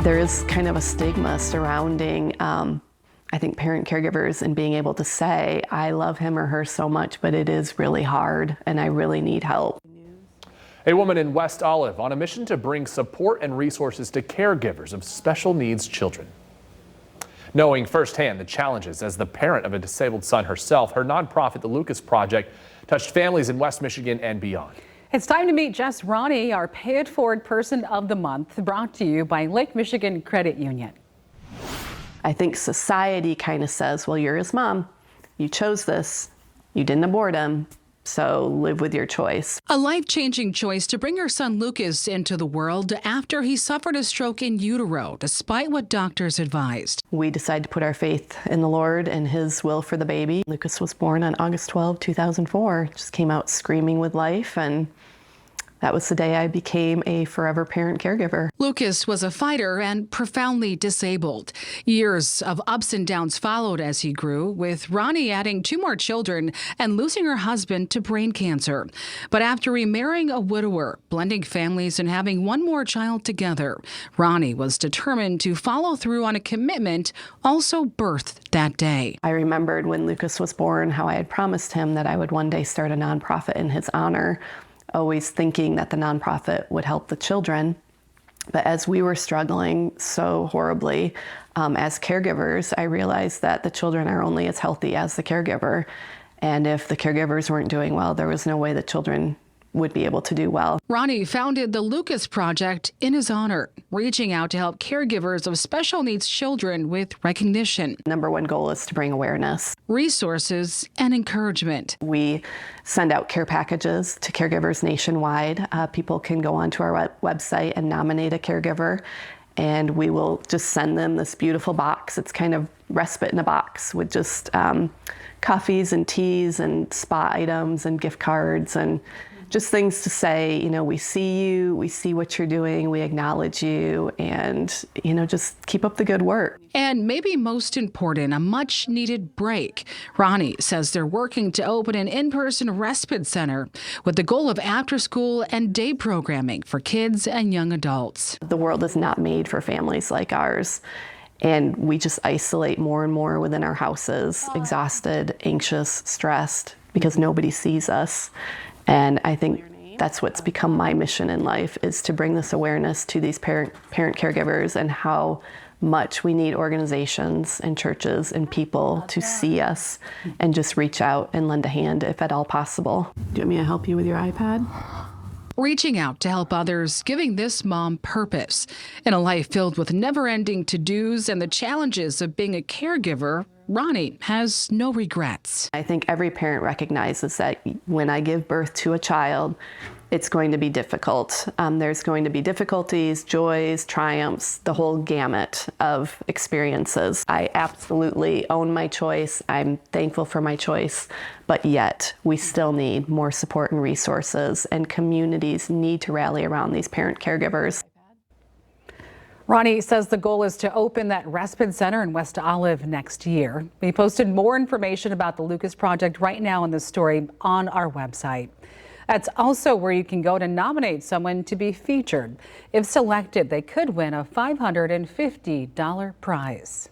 There is kind of a stigma surrounding, I think, parent caregivers and being able to say, I love him or her so much, but it is really hard and I really need help. A woman in West Olive on a mission to bring support and resources to caregivers of special needs children. Knowing firsthand the challenges as the parent of a disabled son herself, her nonprofit, the Lucas Project, touched families in West Michigan and beyond. It's time to meet Jess Ronne, our Pay It Forward Person of the Month, brought to you by Lake Michigan Credit Union. I think society kind of says, well, you're his mom. You chose this. You didn't abort him. So live with your choice. A life-changing choice to bring her son Lucas into the world after he suffered a stroke in utero, despite what doctors advised. We decided to put our faith in the Lord and his will for the baby. Lucas was born on August 12, 2004. Just came out screaming with life, and that was the day I became a forever parent caregiver. Lucas was a fighter and profoundly disabled. Years of ups and downs followed as he grew, with Ronnie adding 2 more children and losing her husband to brain cancer. But after remarrying a widower, blending families, and having 1 more child together, Ronnie was determined to follow through on a commitment also birthed that day. I remembered when Lucas was born how I had promised him that I would one day start a nonprofit in his honor, always thinking that the nonprofit would help the children. But as we were struggling so horribly as caregivers, I realized that the children are only as healthy as the caregiver. And if the caregivers weren't doing well, there was no way the children would be able to do well. Ronnie founded the Lucas Project in his honor, reaching out to help caregivers of special needs children with recognition. Number 1 goal is to bring awareness, resources, and encouragement. We send out care packages to caregivers nationwide. People can go onto our website and nominate a caregiver, and we will just send them this beautiful box. It's kind of respite in a box with just coffees and teas and spa items and gift cards and just things to say, you know, we see you, we see what you're doing, we acknowledge you, and, you know, just keep up the good work. And maybe most important, a much needed break. Ronnie says they're working to open an in-person respite center with the goal of after-school and day programming for kids and young adults. The world is not made for families like ours, and we just isolate more and more within our houses, exhausted, anxious, stressed, because nobody sees us. And I think that's what's become my mission in life, is to bring this awareness to these parent caregivers and how much we need organizations and churches and people to see us and just reach out and lend a hand if at all possible. Do you want me to help you with your iPad? Reaching out to help others, giving this mom purpose. In a life filled with never-ending to-dos and the challenges of being a caregiver, Ronnie has no regrets. I think every parent recognizes that when I give birth to a child, it's going to be difficult. There's going to be difficulties, joys, triumphs, the whole gamut of experiences. I absolutely own my choice. I'm thankful for my choice, but yet we still need more support and resources, and communities need to rally around these parent caregivers. Ronnie says the goal is to open that respite center in West Olive next year. We posted more information about the Lucas Project right now in the story on our website. That's also where you can go to nominate someone to be featured. If selected, they could win a $550 prize.